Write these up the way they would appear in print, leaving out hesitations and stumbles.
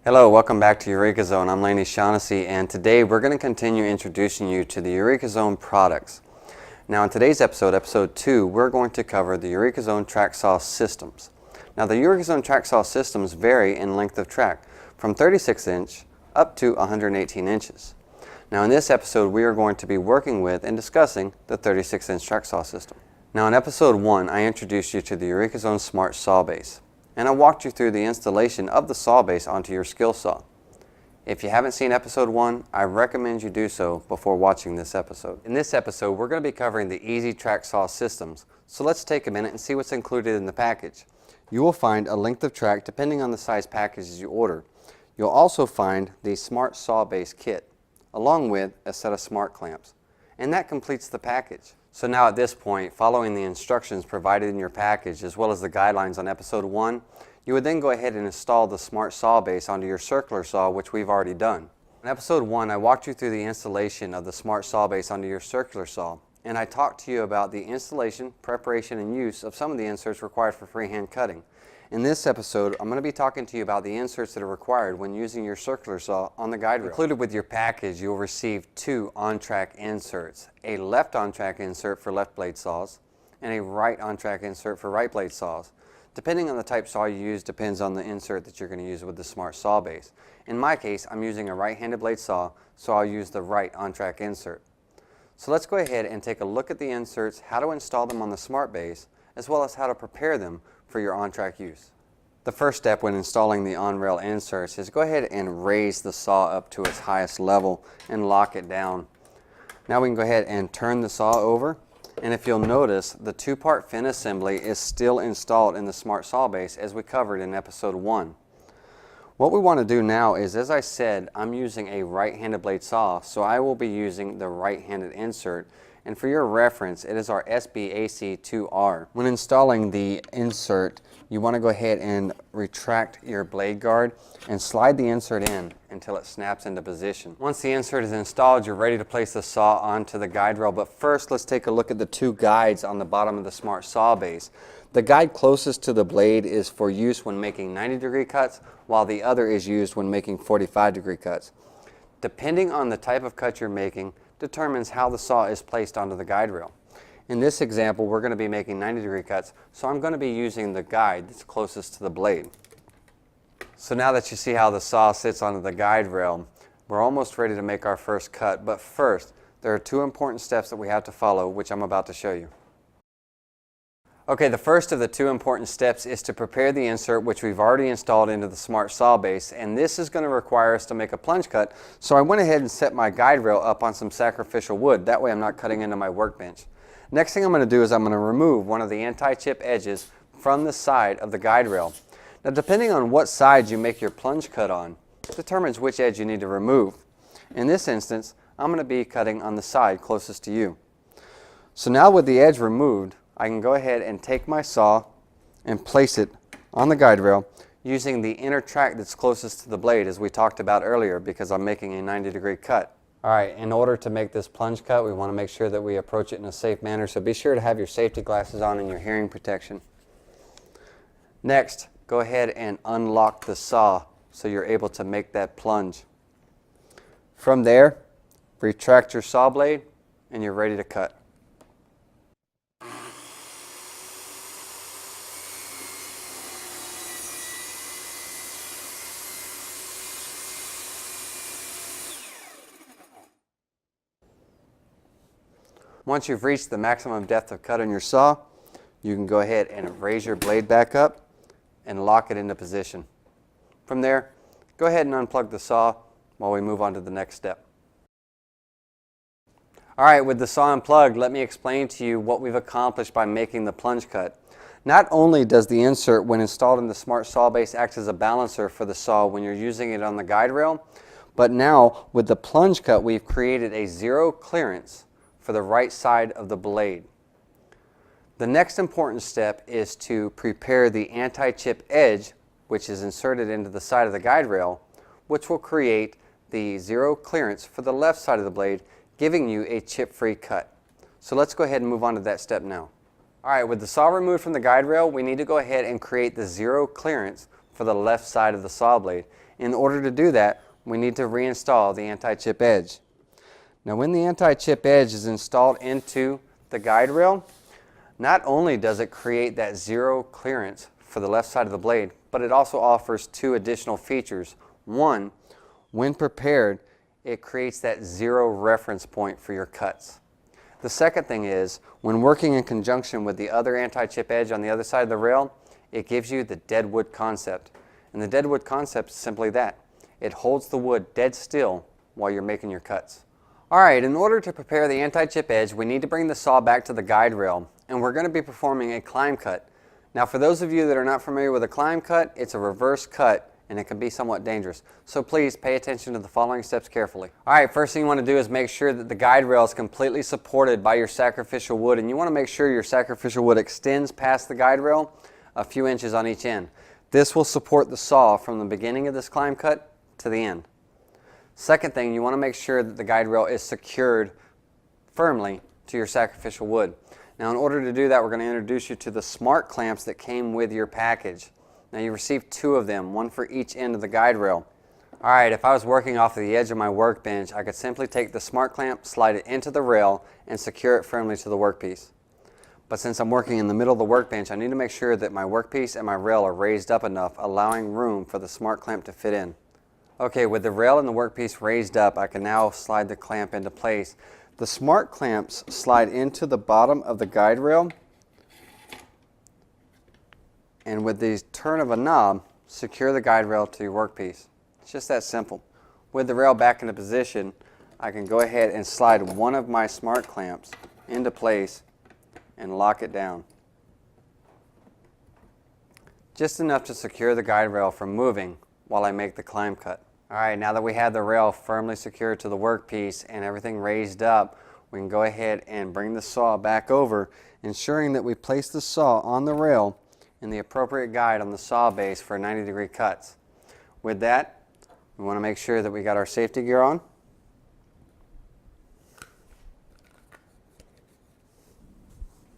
Hello, welcome back to Eureka Zone. I'm Laney Shaughnessy, and today we're going to continue introducing you to the Eureka Zone products. Now in today's episode, episode 2, we're going to cover the Eureka Zone track saw systems. Now the Eureka Zone track saw systems vary in length of track from 36 inch up to 118 inches. Now in this episode, we are going to be working with and discussing the 36 inch track saw system. Now in episode 1, I introduced you to the Eureka Zone Smart Saw Base, and I walked you through the installation of the saw base onto your skill saw. If you haven't seen episode 1, I recommend you do so before watching this episode. In this episode, we're going to be covering the easy track saw systems, so let's take a minute and see what's included in the package. You will find a length of track depending on the size packages you order. You'll also find the Smart Saw Base kit, along with a set of smart clamps, and that completes the package. So now at this point, following the instructions provided in your package as well as the guidelines on episode 1, you would then go ahead and install the Smart Saw Base onto your circular saw, which we've already done. In episode 1, I walked you through the installation of the Smart Saw Base onto your circular saw, and I talked to you about the installation, preparation, and use of some of the inserts required for freehand cutting. In this episode, I'm going to be talking to you about the inserts that are required when using your circular saw on the guide rail. Included with your package, you'll receive 2 on-track inserts, a left on-track insert for left blade saws, and a right on-track insert for right blade saws. Depending on the type saw you use depends on the insert that you're going to use with the Smart Saw Base. In my case, I'm using a right-handed blade saw, so I'll use the right on-track insert. So let's go ahead and take a look at the inserts, how to install them on the Smart Base, as well as how to prepare them for your on-track use. The first step when installing the on-rail inserts is go ahead and raise the saw up to its highest level and lock it down. Now we can go ahead and turn the saw over, and if you'll notice, the 2-part fin assembly is still installed in the Smart Saw Base as we covered in episode 1. What we want to do now is, as I said, I'm using a right-handed blade saw, so I will be using the right-handed insert. And for your reference, it is our SBAC2R. When installing the insert, you want to go ahead and retract your blade guard and slide the insert in until it snaps into position. Once the insert is installed, you're ready to place the saw onto the guide rail. But first, let's take a look at the 2 guides on the bottom of the Smart Saw Base. The guide closest to the blade is for use when making 90-degree cuts, while the other is used when making 45-degree cuts. Depending on the type of cut you're making, determines how the saw is placed onto the guide rail. In this example, we're going to be making 90-degree cuts, so I'm going to be using the guide that's closest to the blade. So now that you see how the saw sits onto the guide rail, we're almost ready to make our first cut, but first, there are 2 important steps that we have to follow, which I'm about to show you. Okay, the first of the 2 important steps is to prepare the insert, which we've already installed into the Smart Saw Base, and this is going to require us to make a plunge cut, so I went ahead and set my guide rail up on some sacrificial wood. That way I'm not cutting into my workbench. Next thing I'm going to do is I'm going to remove one of the anti-chip edges from the side of the guide rail. Now depending on what side you make your plunge cut on, determines which edge you need to remove. In this instance, I'm going to be cutting on the side closest to you. So now with the edge removed, I can go ahead and take my saw and place it on the guide rail using the inner track that's closest to the blade, as we talked about earlier, because I'm making a 90-degree cut. Alright, in order to make this plunge cut, we want to make sure that we approach it in a safe manner, so be sure to have your safety glasses on and your hearing protection. Next, go ahead and unlock the saw so you're able to make that plunge. From there, retract your saw blade and you're ready to cut. Once you've reached the maximum depth of cut on your saw, you can go ahead and raise your blade back up and lock it into position. From there, go ahead and unplug the saw while we move on to the next step. Alright, with the saw unplugged, let me explain to you what we've accomplished by making the plunge cut. Not only does the insert, when installed in the Smart Saw Base, act as a balancer for the saw when you're using it on the guide rail, but now with the plunge cut, we've created a 0 clearance for the right side of the blade. The next important step is to prepare the anti-chip edge, which is inserted into the side of the guide rail, which will create the 0 clearance for the left side of the blade, giving you a chip-free cut. So let's go ahead and move on to that step now. Alright, with the saw removed from the guide rail, we need to go ahead and create the 0 clearance for the left side of the saw blade. In order to do that, we need to reinstall the anti-chip edge. Now when the anti-chip edge is installed into the guide rail, not only does it create that zero clearance for the left side of the blade, but it also offers two additional features. One, when prepared, it creates that zero reference point for your cuts. The second thing is, when working in conjunction with the other anti-chip edge on the other side of the rail, it gives you the dead wood concept. And the dead wood concept is simply that. It holds the wood dead still while you're making your cuts. Alright, in order to prepare the anti-chip edge, we need to bring the saw back to the guide rail, and we're going to be performing a climb cut. Now for those of you that are not familiar with a climb cut, it's a reverse cut and it can be somewhat dangerous. So please pay attention to the following steps carefully. Alright, first thing you want to do is make sure that the guide rail is completely supported by your sacrificial wood, and you want to make sure your sacrificial wood extends past the guide rail a few inches on each end. This will support the saw from the beginning of this climb cut to the end. Second thing, you want to make sure that the guide rail is secured firmly to your sacrificial wood. Now in order to do that, we're going to introduce you to the smart clamps that came with your package. Now you received two of them, one for each end of the guide rail. Alright, if I was working off of the edge of my workbench, I could simply take the smart clamp, slide it into the rail, and secure it firmly to the workpiece. But since I'm working in the middle of the workbench, I need to make sure that my workpiece and my rail are raised up enough, allowing room for the smart clamp to fit in. Okay, with the rail and the workpiece raised up, I can now slide the clamp into place. The smart clamps slide into the bottom of the guide rail, and with the turn of a knob, secure the guide rail to your workpiece. It's just that simple. With the rail back into position, I can go ahead and slide one of my smart clamps into place and lock it down. Just enough to secure the guide rail from moving while I make the climb cut. Alright, now that we have the rail firmly secured to the workpiece and everything raised up, we can go ahead and bring the saw back over, ensuring that we place the saw on the rail in the appropriate guide on the saw base for 90-degree cuts. With that, we want to make sure that we got our safety gear on.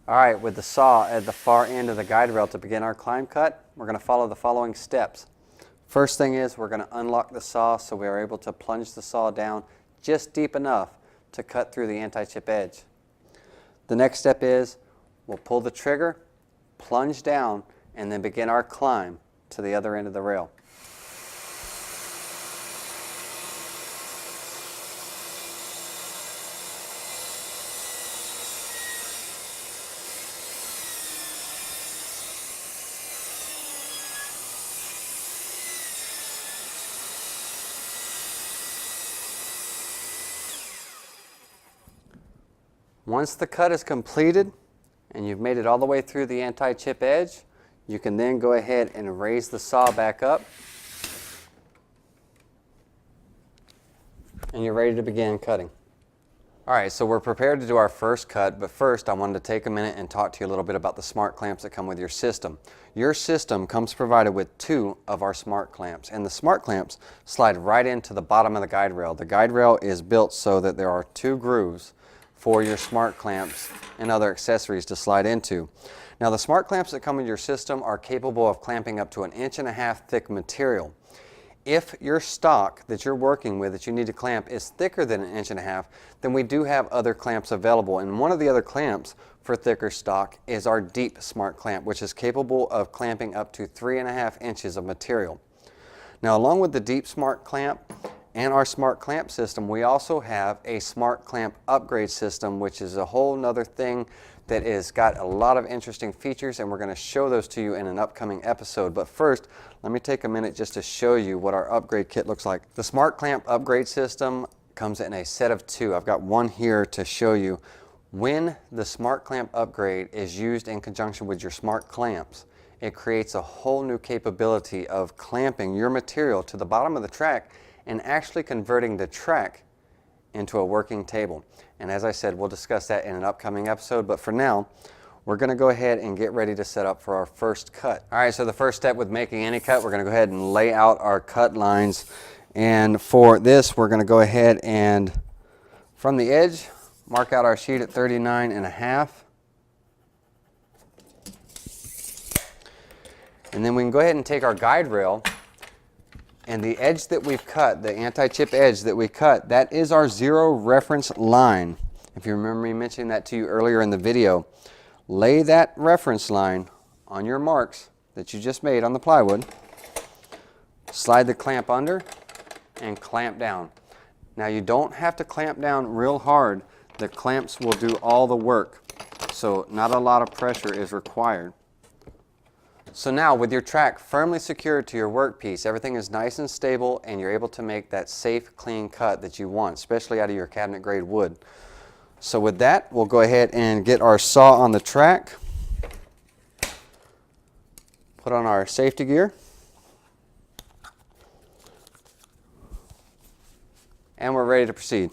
Alright, with the saw at the far end of the guide rail to begin our climb cut, we're going to follow the following steps. First thing is, we're going to unlock the saw so we are able to plunge the saw down just deep enough to cut through the anti-chip edge. The next step is, we'll pull the trigger, plunge down, and then begin our climb to the other end of the rail. Once the cut is completed and you've made it all the way through the anti-chip edge, you can then go ahead and raise the saw back up and you're ready to begin cutting. Alright, so we're prepared to do our first cut, but first I wanted to take a minute and talk to you a little bit about the smart clamps that come with your system. Your system comes provided with two of our smart clamps, and the smart clamps slide right into the bottom of the guide rail. The guide rail is built so that there are two grooves for your smart clamps and other accessories to slide into. Now the smart clamps that come with your system are capable of clamping up to 1.5 inches thick material. If your stock that you're working with that you need to clamp is thicker than 1.5 inches, then we do have other clamps available, and one of the other clamps for thicker stock is our deep smart clamp, which is capable of clamping up to 3.5 inches of material. Now along with the deep smart clamp and our smart clamp system, we also have a smart clamp upgrade system, which is a whole nother thing that has got a lot of interesting features, and we're going to show those to you in an upcoming episode. But first, let me take a minute just to show you what our upgrade kit looks like. The smart clamp upgrade system comes in a set of two. I've got one here to show you. When the smart clamp upgrade is used in conjunction with your smart clamps, it creates a whole new capability of clamping your material to the bottom of the track and actually converting the track into a working table. And as I said, we'll discuss that in an upcoming episode, but for now, we're going to go ahead and get ready to set up for our first cut. Alright, so the first step with making any cut, we're going to go ahead and lay out our cut lines. And for this, we're going to go ahead and, from the edge, mark out our sheet at 39.5. And then we can go ahead and take our guide rail And the edge that we've cut, the anti-chip edge that we cut, that is our zero reference line. If you remember me mentioning that to you earlier in the video, lay that reference line on your marks that you just made on the plywood, slide the clamp under, and clamp down. Now you don't have to clamp down real hard. The clamps will do all the work, so not a lot of pressure is required. So now with your track firmly secured to your workpiece, everything is nice and stable and you're able to make that safe, clean cut that you want, especially out of your cabinet grade wood. So with that, we'll go ahead and get our saw on the track, put on our safety gear, and we're ready to proceed.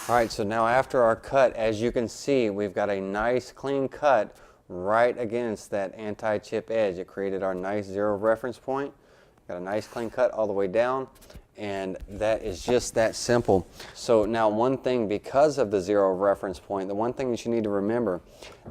All right, so now after our cut, as you can see, we've got a nice clean cut right against that anti-chip edge. It created our nice zero reference point. Got a nice clean cut all the way down, and that is just that simple. So now one thing, because of the zero reference point, the one thing that you need to remember,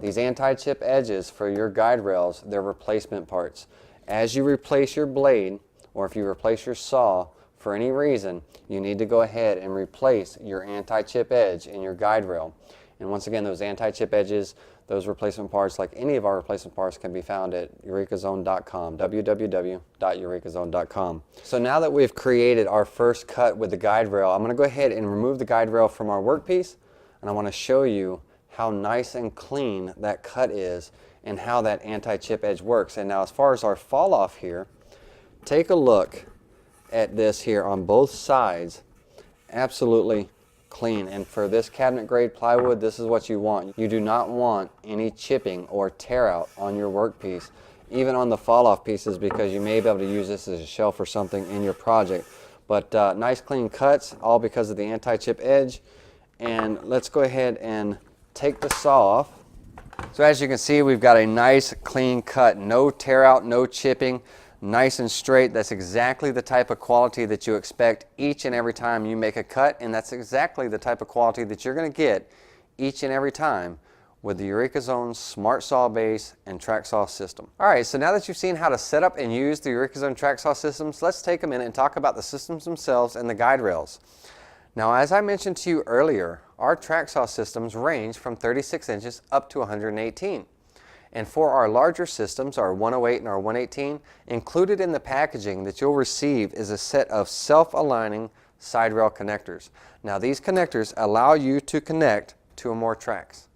these anti-chip edges for your guide rails, they're replacement parts. As you replace your blade, or if you replace your saw, for any reason, you need to go ahead and replace your anti-chip edge in your guide rail. And once again, those anti-chip edges, those replacement parts, like any of our replacement parts, can be found at eurekazone.com, www.eurekazone.com. So now that we've created our first cut with the guide rail, I'm going to go ahead and remove the guide rail from our workpiece, and I want to show you how nice and clean that cut is and how that anti-chip edge works. And now as far as our fall off here, take a look at this here on both sides. Absolutely clean. And for this cabinet grade plywood, this is what you want. You do not want any chipping or tear out on your workpiece, even on the fall off pieces, because you may be able to use this as a shelf or something in your project. But nice clean cuts, all because of the anti-chip edge. And let's go ahead and take the saw off. So as you can see, we've got a nice clean cut, no tear out, no chipping. Nice and straight. That's exactly the type of quality that you expect each and every time you make a cut, and that's exactly the type of quality that you're going to get each and every time with the EurekaZone Smart Saw Base and Track Saw System. Alright, so now that you've seen how to set up and use the EurekaZone Track Saw Systems, let's take a minute and talk about the systems themselves and the guide rails. Now, as I mentioned to you earlier, our track saw systems range from 36 inches up to 118. And for our larger systems, our 108 and our 118, included in the packaging that you'll receive is a set of self-aligning side rail connectors. Now these connectors allow you to connect to more tracks.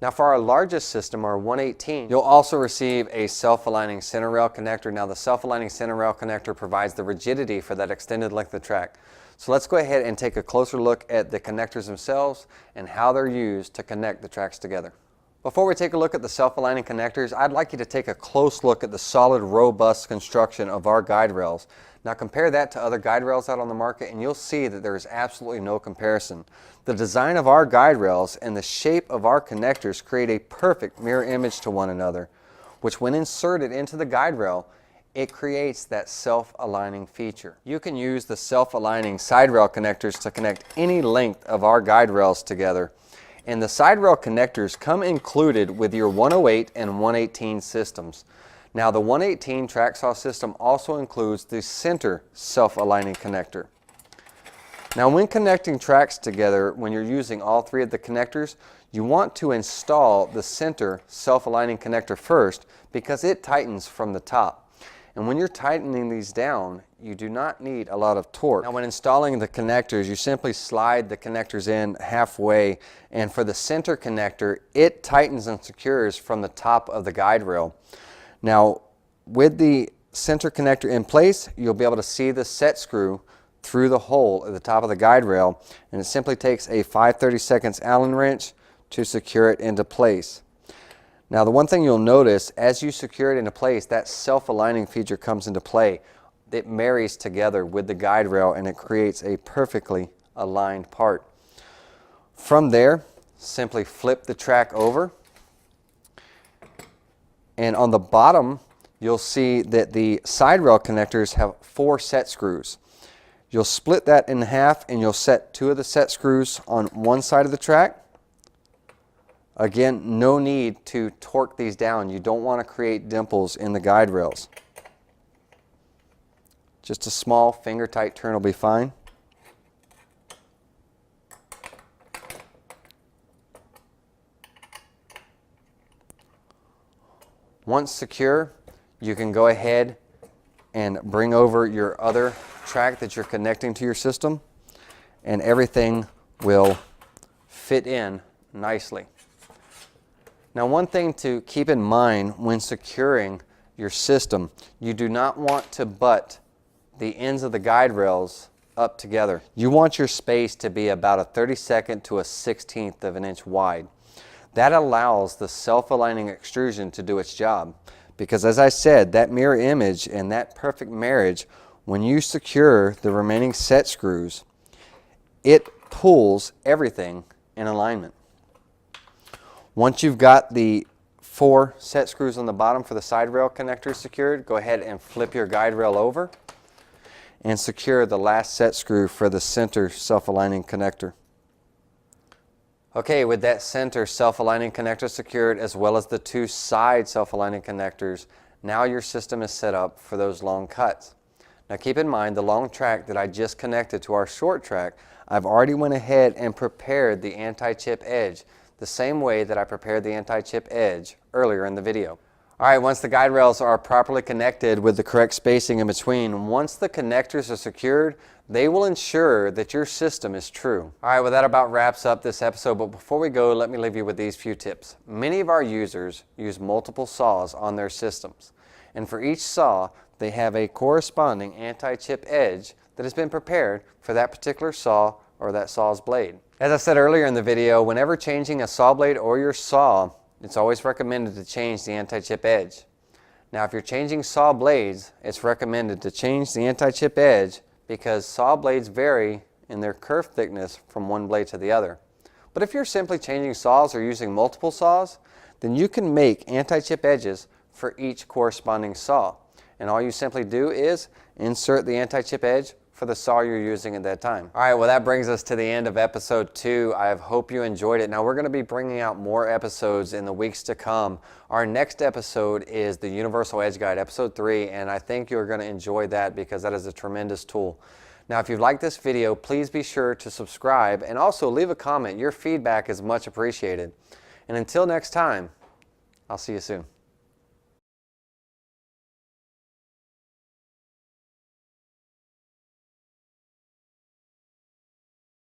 Now for our largest system, our 118, you'll also receive a self-aligning center rail connector. Now the self-aligning center rail connector provides the rigidity for that extended length of track. So let's go ahead and take a closer look at the connectors themselves and how they're used to connect the tracks together. Before we take a look at the self-aligning connectors, I'd like you to take a close look at the solid, robust construction of our guide rails. Now compare that to other guide rails out on the market and you'll see that there is absolutely no comparison. The design of our guide rails and the shape of our connectors create a perfect mirror image to one another, which when inserted into the guide rail, it creates that self-aligning feature. You can use the self-aligning side rail connectors to connect any length of our guide rails together. And the side rail connectors come included with your 108 and 118 systems. Now the 118 track saw system also includes the center self-aligning connector. Now when connecting tracks together, when you're using all three of the connectors, you want to install the center self-aligning connector first because it tightens from the top. And when you're tightening these down, you do not need a lot of torque. Now when installing the connectors, you simply slide the connectors in halfway, and for the center connector, it tightens and secures from the top of the guide rail. Now with the center connector in place, you'll be able to see the set screw through the hole at the top of the guide rail, and it simply takes a 5/32 Allen wrench to secure it into place. Now the one thing you'll notice as you secure it into place, that self-aligning feature comes into play. It marries together with the guide rail and it creates a perfectly aligned part. From there, simply flip the track over, and on the bottom you'll see that the side rail connectors have 4 set screws. You'll split that in half and you'll set 2 of the set screws on one side of the track. Again, no need to torque these down. You don't want to create dimples in the guide rails. Just a small finger tight turn will be fine. Once secure, you can go ahead and bring over your other track that you're connecting to your system, and everything will fit in nicely. Now, one thing to keep in mind when securing your system, you do not want to butt the ends of the guide rails up together. You want your space to be about a 32nd to a 16th of an inch wide. That allows the self-aligning extrusion to do its job, because as I said, that mirror image and that perfect marriage, when you secure the remaining set screws, it pulls everything in alignment. Once you've got the 4 set screws on the bottom for the side rail connectors secured, go ahead and flip your guide rail over and secure the last set screw for the center self-aligning connector. Okay, with that center self-aligning connector secured, as well as the 2 side self-aligning connectors, now your system is set up for those long cuts. Now keep in mind, the long track that I just connected to our short track, I've already went ahead and prepared the anti-chip edge the same way that I prepared the anti-chip edge earlier in the video. Alright, once the guide rails are properly connected with the correct spacing in between, once the connectors are secured, they will ensure that your system is true. Alright, well that about wraps up this episode, but before we go, let me leave you with these few tips. Many of our users use multiple saws on their systems, and for each saw, they have a corresponding anti-chip edge that has been prepared for that particular saw or that saw's blade. As I said earlier in the video, whenever changing a saw blade or your saw, it's always recommended to change the anti-chip edge. Now if you're changing saw blades, it's recommended to change the anti-chip edge because saw blades vary in their kerf thickness from one blade to the other. But if you're simply changing saws or using multiple saws, then you can make anti-chip edges for each corresponding saw. And all you simply do is insert the anti-chip edge for the saw you're using at that time. Alright, well that brings us to the end of episode 2. I hope you enjoyed it. Now we're going to be bringing out more episodes in the weeks to come. Our next episode is the Universal Edge Guide, episode 3, and I think you're going to enjoy that because that is a tremendous tool. Now if you've liked this video, please be sure to subscribe and also leave a comment. Your feedback is much appreciated. And until next time, I'll see you soon.